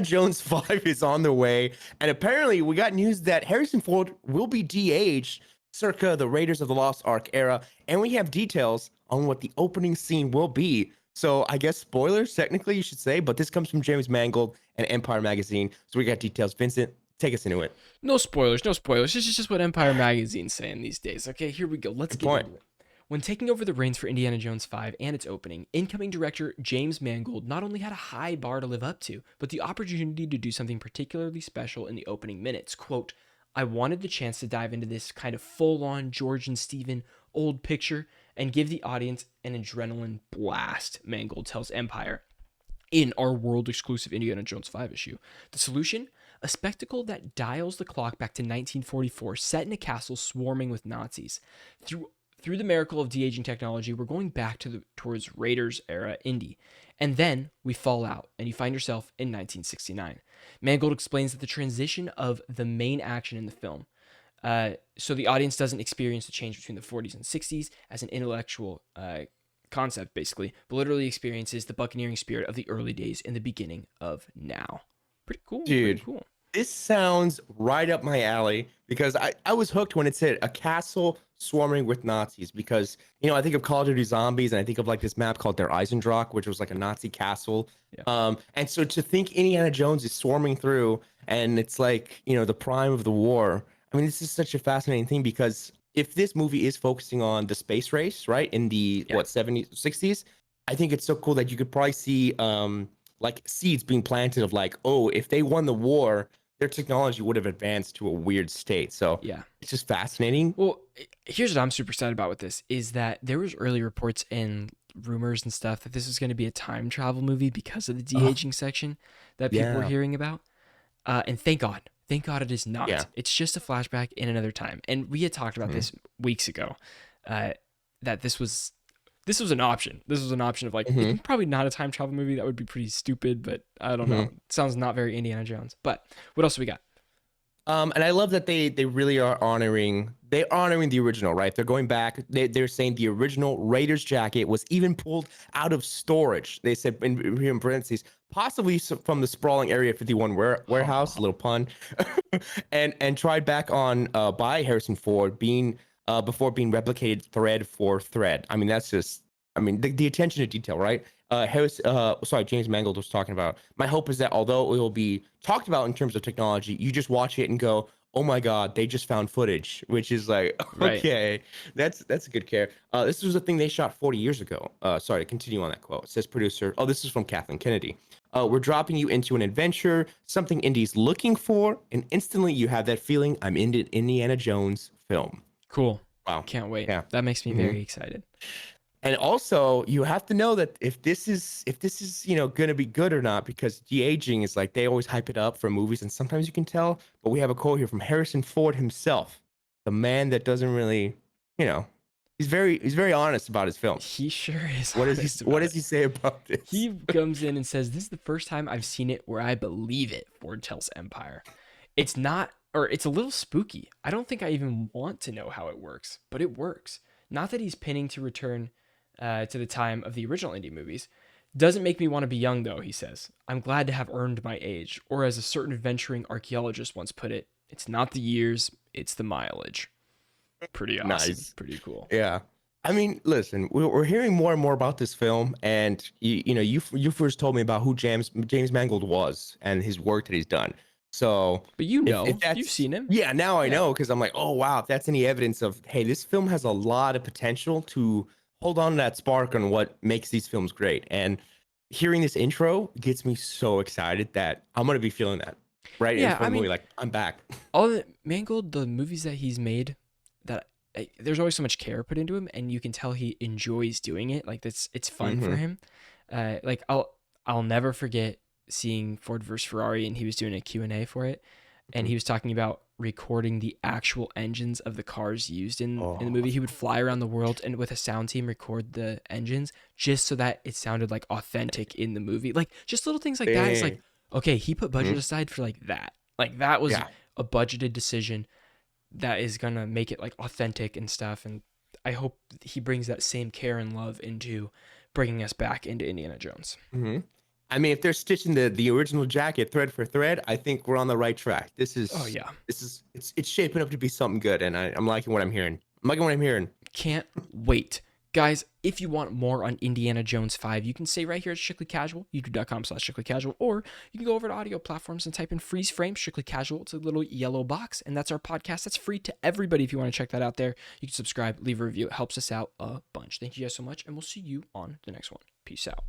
Jones 5 is on the way. And apparently, we got news that Harrison Ford will be de-aged circa the Raiders of the Lost Ark era. And we have details on what the opening scene will be. So I guess spoilers, technically, you should say. But this comes from James Mangold and Empire Magazine. So we got details. Vincent, take us into it. No spoilers, no spoilers. This is just what Empire Magazine's saying these days. Okay, here we go. Let's Good get point. into it. When taking over the reins for Indiana Jones 5 and its opening, incoming director James Mangold not only had a high bar to live up to, but the opportunity to do something particularly special in the opening minutes. Quote, I wanted the chance to dive into this kind of full-on George and Stephen old picture and give the audience an adrenaline blast, Mangold tells Empire in our world-exclusive Indiana Jones 5 issue. The solution? A spectacle that dials the clock back to 1944, set in a castle swarming with Nazis. Through the miracle of de-aging technology, we're going back towards Raiders era Indy. And then we fall out, and you find yourself in 1969. Mangold explains that the transition of the main action in the film, so the audience doesn't experience the change between the 40s and 60s as an intellectual concept, basically, but literally experiences the buccaneering spirit of the early days in the beginning of now. Pretty cool. Dude, Pretty cool. this sounds right up my alley because I was hooked when it said a castle swarming with Nazis because, I think of Call of Duty Zombies and I think of like this map called Der Eisendrock, which was like a Nazi castle. Yeah. And so to think Indiana Jones is swarming through and it's like, the prime of the war. I mean, this is such a fascinating thing because if this movie is focusing on the space race, right, in the, Yeah. 70s, 60s, I think it's so cool that you could probably see like seeds being planted of like, oh, if they won the war, their technology would have advanced to a weird state. So Yeah. it's just fascinating. Well, here's what I'm super excited about with this is that there was early reports and rumors and stuff that this was going to be a time travel movie because of the de-aging section that people were Yeah. hearing about. And thank God it is not. Yeah. It's just a flashback in another time. And we had talked about this weeks ago, that this was an option. This was an option of like, it's probably not a time travel movie. That would be pretty stupid, but I don't know. It sounds not very Indiana Jones. But what else do we got? And I love that they really are honoring the original, right? They're going back. They're saying the original Raiders jacket was even pulled out of storage. They said in parentheses, possibly from the sprawling Area 51 warehouse, a little pun, and tried back on by Harrison Ford being before being replicated thread for thread. I mean, that's just the attention to detail, right? James Mangold was talking about. My hope is that although it will be talked about in terms of technology, you just watch it and go, "Oh my God, they just found footage," which is like, Right. okay, that's a good care. This was a thing they shot 40 years ago. Sorry, to continue on that quote. It says producer. Oh, this is from Kathleen Kennedy. We're dropping you into an adventure, something Indy's looking for, and instantly you have that feeling I'm in an Indiana Jones film. Cool. Wow. Can't wait. Yeah. That makes me very excited. And also, you have to know that if this is going to be good or not, because de-aging is like they always hype it up for movies, and sometimes you can tell. But we have a quote here from Harrison Ford himself, the man that doesn't really, he's very honest about his film. He sure is. What does he say about this? He comes in and says, "This is the first time I've seen it where I believe it." Ford tells Empire, "It's not, or it's a little spooky. I don't think I even want to know how it works, but it works. Not that he's pinning to return." To the time of the original Indy movies. Doesn't make me want to be young, though, he says. I'm glad to have earned my age. Or as a certain adventuring archaeologist once put it, it's not the years, it's the mileage. Pretty awesome. Nice. Pretty cool. Yeah. I mean, listen, we're hearing more and more about this film, and you first told me about who James Mangold was and his work that he's done. So, But if you've seen him. Yeah, now I know because I'm like, oh wow, if that's any evidence of, hey, this film has a lot of potential to hold on to that spark on what makes these films great. And hearing this intro gets me so excited that I'm gonna be feeling that right Yeah, in the movie. Like, I'm back. All the Mangold, the movies that he's made, that there's always so much care put into him, and you can tell he enjoys doing it. Like it's fun for him. Like I'll never forget seeing Ford versus Ferrari, and he was doing a Q&A for it, and he was talking about recording the actual engines of the cars used in the movie. He would fly around the world and with a sound team record the engines just so that it sounded like authentic in the movie. Like just little things like that. It's like, okay, he put budget aside for like that. Like that was a budgeted decision that is gonna make it like authentic and stuff. And I hope he brings that same care and love into bringing us back into Indiana Jones. I mean, if they're stitching the original jacket thread for thread, I think we're on the right track. Oh yeah. It's shaping up to be something good, and I'm liking what I'm hearing. I'm liking what I'm hearing. Can't wait. Guys, if you want more on Indiana Jones 5, you can stay right here at Strictly Casual, youtube.com/Strictly Casual, or you can go over to audio platforms and type in freeze frame Strictly Casual. It's a little yellow box, and that's our podcast. That's free to everybody if you want to check that out there. You can subscribe, leave a review. It helps us out a bunch. Thank you guys so much, and we'll see you on the next one. Peace out.